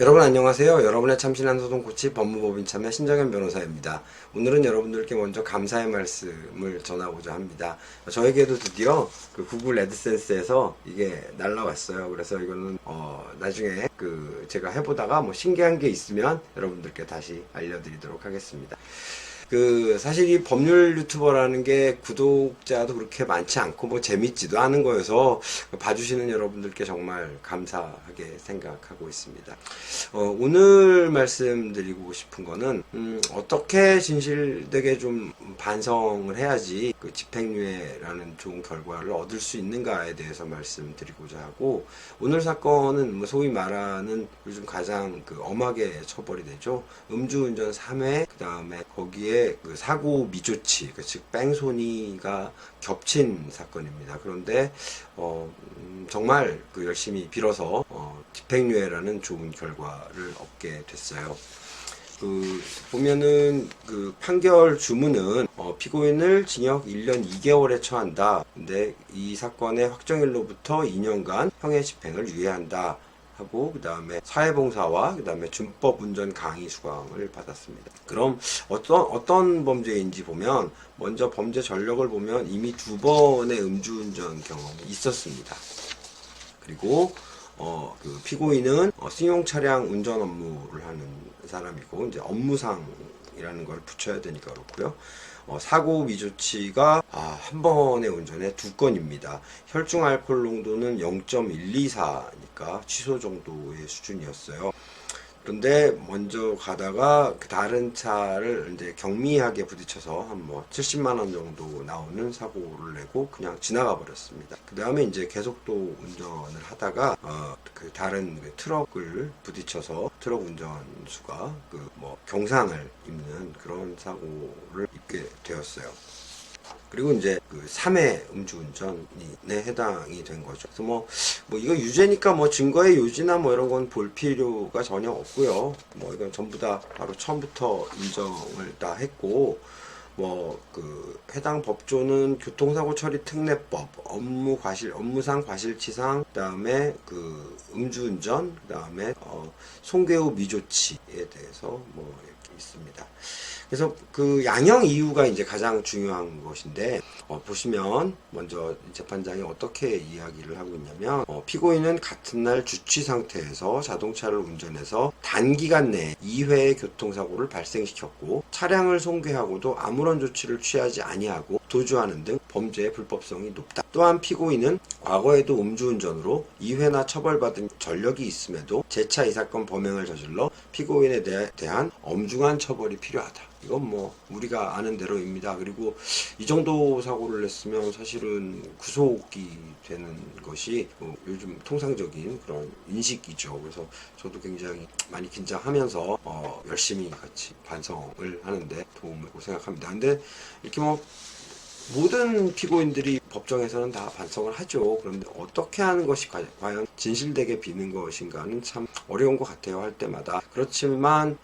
여러분 안녕하세요. 여러분의 참신한 소송코치 법무법인 참여 신정현 변호사입니다. 오늘은 여러분들께 먼저 감사의 말씀을 전하고자 합니다. 저에게도 드디어 그 구글 애드센스에서 이게 날라왔어요. 그래서 이거는 나중에 제가 해보다가 뭐 신기한 게 있으면 여러분들께 다시 알려드리도록 하겠습니다. 사실 이 법률 유튜버라는 게 구독자도 그렇게 많지 않고 뭐 재밌지도 않은 거여서 봐주시는 여러분들께 정말 감사하게 생각하고 있습니다. 오늘 말씀드리고 싶은 거는, 어떻게 진실되게 좀 반성을 해야지 그 집행유예라는 좋은 결과를 얻을 수 있는가에 대해서 말씀드리고자 하고, 오늘 사건은 뭐 소위 말하는 요즘 가장 엄하게 처벌이 되죠. 음주운전 3회, 그 다음에 거기에 그 사고 미조치, 즉 뺑소니가 겹친 사건입니다. 그런데 정말 열심히 빌어서 집행유예라는 좋은 결과를 얻게 됐어요. 보면은 판결 주문은 피고인을 징역 1년 2개월에 처한다. 근데 이 사건의 확정일로부터 2년간 형의 집행을 유예한다. 하고 그 다음에 사회봉사와 그 다음에 준법 운전 강의 수강을 받았습니다. 그럼 어떤 범죄인지 보면, 먼저 범죄 전력을 보면 이미 2번의 음주운전 경험이 있었습니다. 그리고 피고인은 승용 차량 운전 업무를 하는 사람이고, 이제 업무상이라는 걸 붙여야 되니까 그렇고요. 사고 미조치가 한 번의 운전에 2건입니다. 혈중 알코올 농도는 0.124니까 취소 정도의 수준이었어요. 그런데 먼저 가다가 다른 차를 이제 경미하게 부딪혀서 한 70만 원 정도 나오는 사고를 내고 그냥 지나가 버렸습니다. 그 다음에 이제 계속도 운전을 하다가 다른 트럭을 부딪혀서 트럭 운전수가 경상을 입는 그런 사고를 입게 되었어요. 그리고 이제 3회 음주운전에 해당이 된 거죠. 그래서 이거 유죄니까 증거의 요지나 이런 건 볼 필요가 전혀 없고요. 이건 전부 다 바로 처음부터 인정을 다 했고, 해당 법조는 교통사고 처리 특례법, 업무상 과실치상, 그 다음에 음주운전, 그 다음에 송괴후 미조치에 대해서 이렇게 있습니다. 그래서 양형 이유가 이제 가장 중요한 것인데, 보시면 먼저 재판장이 어떻게 이야기를 하고 있냐면, 피고인은 같은 날 주취 상태에서 자동차를 운전해서 단기간 내에 2회의 교통사고를 발생시켰고, 차량을 송괴하고도 아무런 조치를 취하지 아니하고 도주하는 등 범죄의 불법성이 높다. 또한 피고인은 과거에도 음주운전으로 2회나 처벌받은 전력이 있음에도 재차 이 사건 범행을 저질러 피고인에 대한 엄중한 처벌이 필요하다. 이건 우리가 아는 대로입니다. 그리고 이 정도 사고를 냈으면 사실은 구속이 되는 것이 요즘 통상적인 그런 인식이죠. 그래서 저도 굉장히 많이 긴장하면서 열심히 같이 반성을 하는데 도움을 주고 생각합니다. 근데 이렇게 모든 피고인들이 법정에서는 다 반성을 하죠. 그런데 어떻게 하는 것이 과연 진실되게 비는 것인가는 참 어려운 것 같아요, 할 때마다. 그렇지만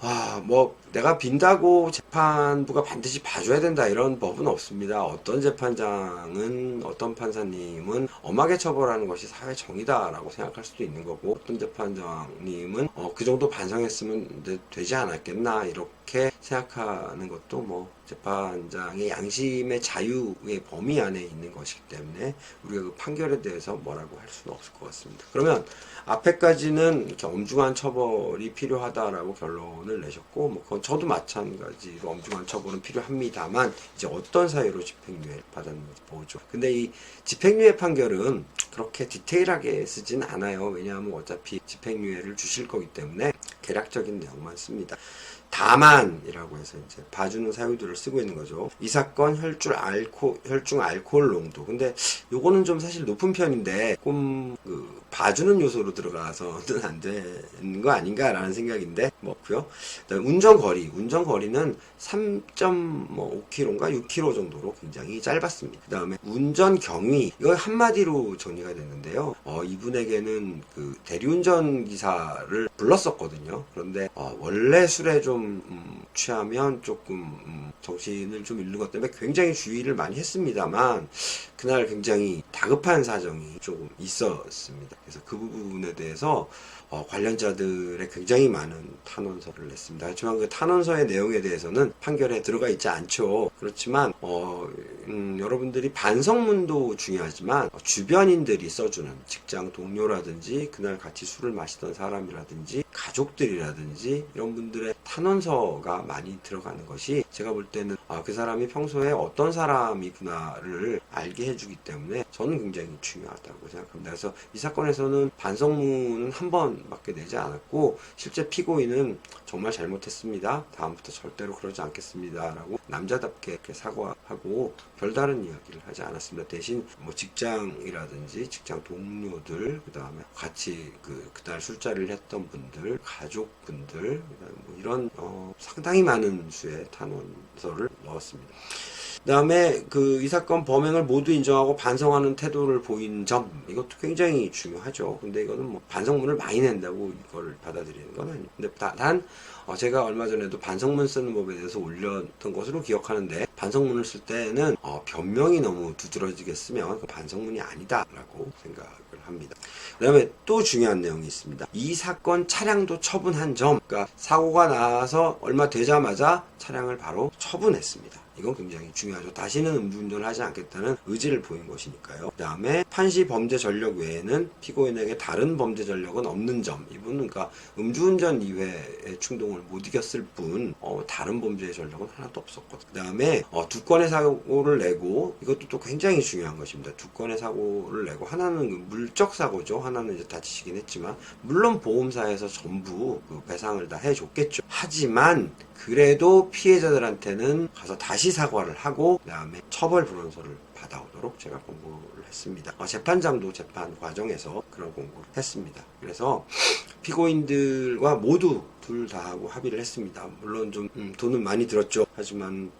내가 빈다고 재판부가 반드시 봐줘야 된다, 이런 법은 없습니다. 어떤 재판장은, 어떤 판사님은 엄하게 처벌하는 것이 사회 정의다라고 생각할 수도 있는 거고, 어떤 재판장님은 그 정도 반성했으면 되지 않았겠나, 이렇게 생각하는 것도 재판장의 양심의 자유의 범위 안에 있는 것이기 때문에 우리가 판결에 대해서 뭐라고 할 수는 없을 것 같습니다. 그러면 앞에까지는 이렇게 엄중한 처벌이 필요하다라고 결론을 내셨고, 그건 저도 마찬가지로 엄중한 처벌은 필요합니다만, 이제 어떤 사유로 집행유예를 받았는지 보죠. 근데 이 집행유예 판결은 그렇게 디테일하게 쓰진 않아요. 왜냐하면 어차피 집행유예를 주실 거기 때문에 개략적인 내용만 씁니다. 다만이라고 해서 이제 봐주는 사유들을 쓰고 있는 거죠. 이 사건 혈중 알코올 농도. 근데 요거는 좀 사실 높은 편인데 조금 봐주는 요소로 들어가서는 안 되는 거 아닌가라는 생각인데 뭐고요. 운전거리는 3.5km인가 6km 정도로 굉장히 짧았습니다. 그 다음에 운전 경위, 이거 한마디로 정리가 됐는데요. 이분에게는 대리운전 기사를 불렀었거든요. 그런데 원래 술에 좀 취하면 조금 정신을 좀 잃는 것 때문에 굉장히 주의를 많이 했습니다만 그날 굉장히 다급한 사정이 조금 있었습니다. 그래서 그 부분에 대해서 관련자들의 굉장히 많은 탄원서를 냈습니다. 하지만 그 탄원서의 내용에 대해서는 판결에 들어가 있지 않죠. 그렇지만 여러분들이 반성문도 중요하지만 주변인들이 써주는 직장 동료라든지 그날 같이 술을 마시던 사람이라든지 가족들이라든지 이런 분들의 탄원서가 많이 들어가는 것이 제가 볼 때는 그 사람이 평소에 어떤 사람이구나를 알게 해주기 때문에 저는 굉장히 중요하다고 생각합니다. 그래서 이 사건에서는 반성문은 한 번밖에 내지 않았고 실제 피고인은 정말 잘못했습니다. 다음부터 절대로 그러지 않겠습니다. 라고 남자답게 이렇게 사과하고 별다른 이야기를 하지 않았습니다. 대신 뭐 직장이라든지 직장 동료들, 그 다음에 같이 그날 술자리를 했던 분들, 가족분들, 그다음에 뭐 이런 상당히 많은 수의 탄원서를 넣었습니다. 그 다음에 이 사건 범행을 모두 인정하고 반성하는 태도를 보인 점, 이것도 굉장히 중요하죠. 근데 이거는 뭐 반성문을 많이 낸다고 이걸 받아들이는 건 아니에요. 근데 제가 얼마 전에도 반성문 쓰는 법에 대해서 올렸던 것으로 기억하는데 반성문을 쓸 때는 변명이 너무 두드러지게 쓰면 그 반성문이 아니다라고 생각을 합니다. 그 다음에 또 중요한 내용이 있습니다. 이 사건 차량도 처분한 점, 그러니까 사고가 나서 얼마 되자마자 차량을 바로 처분했습니다. 이건 굉장히 중요하죠. 다시는 음주운전을 하지 않겠다는 의지를 보인 것이니까요. 그 다음에 판시 범죄 전력 외에는 피고인에게 다른 범죄 전력은 없는 점. 이분은 그러니까 음주운전 이외의 충동을 못 이겼을 뿐 다른 범죄의 전력은 하나도 없었거든요. 그 다음에 두 건의 사고를 내고 이것도 또 굉장히 중요한 것입니다. 두 건의 사고를 내고 하나는 물적 사고죠. 하나는 이제 다치시긴 했지만 물론 보험사에서 전부 배상을 다 해줬겠죠. 하지만 그래도 피해자들한테는 가서 다시 사과를 하고 그 다음에 처벌 불원서를 받아오도록 제가 공고를 했습니다. 재판장도 재판 과정에서 그런 공고를 했습니다. 그래서 피고인들과 모두 둘 다 하고 합의를 했습니다. 물론 좀 돈은 많이 들었죠. 하지만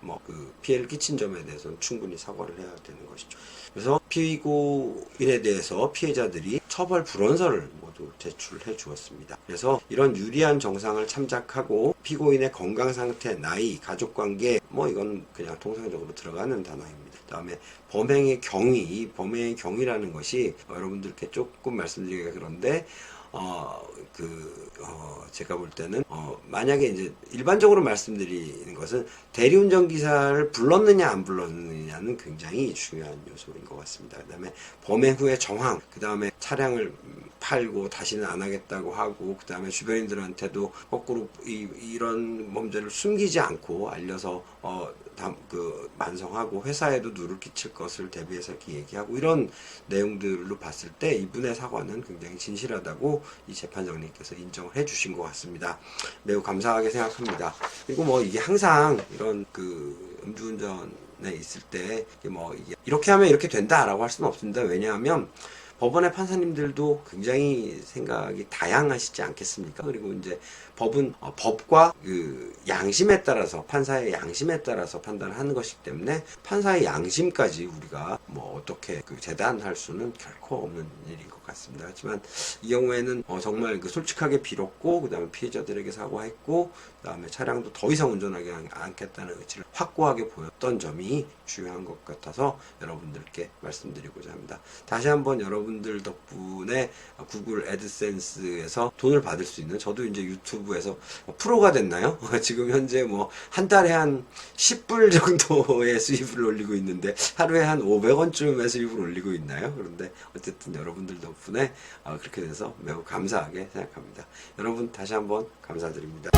피해를 끼친 점에 대해서는 충분히 사과를 해야 되는 것이죠. 그래서 피고인에 대해서 피해자들이 처벌 불원서를 모두 제출해 주었습니다. 그래서 이런 유리한 정상을 참작하고 피고인의 건강 상태, 나이, 가족관계 이건 그냥 통상적으로 들어가는 단어입니다. 그 다음에 범행의 경위, 이 범행의 경위라는 것이 여러분들께 조금 말씀드리기가 그런데 제가 볼 때는 만약에 이제 일반적으로 말씀드리는 것은 대리운전 기사를 불렀느냐 안 불렀느냐는 굉장히 중요한 요소인 것 같습니다. 그 다음에 범행 후의 정황, 그 다음에 차량을 팔고 다시는 안 하겠다고 하고, 그 다음에 주변인들한테도 거꾸로 이런 범죄를 숨기지 않고 알려서 만성하고 회사에도 누를 끼칠 것을 대비해서 이렇게 얘기하고, 이런 내용들로 봤을 때 이분의 사과는 굉장히 진실하다고 이 재판장님께서 인정을 해주신 것 같습니다. 매우 감사하게 생각합니다. 그리고 이게 항상 이런 음주운전에 있을 때 이게 이렇게 하면 이렇게 된다라고 할 수는 없습니다. 왜냐하면 법원의 판사님들도 굉장히 생각이 다양하시지 않겠습니까? 그리고 이제 법은 법과 양심에 따라서, 판사의 양심에 따라서 판단을 하는 것이기 때문에 판사의 양심까지 우리가 어떻게 재단할 수는 결코 없는 일인 것 같습니다. 하지만 이 경우에는 정말 솔직하게 빌었고, 그 다음에 피해자들에게 사과했고, 그 다음에 차량도 더 이상 운전하지 않겠다는 의지를 확고하게 보였던 점이 중요한 것 같아서 여러분들께 말씀드리고자 합니다. 다시 한번 여러분들 덕분에 구글 애드센스에서 돈을 받을 수 있는, 저도 이제 유튜브에서 프로가 됐나요? 지금 현재 한 달에 한 10불 정도의 수입을 올리고 있는데 하루에 한 500원쯤의 수입을 올리고 있나요? 그런데 어쨌든 여러분들 덕분에 그렇게 돼서 매우 감사하게 생각합니다. 여러분 다시 한번 감사드립니다.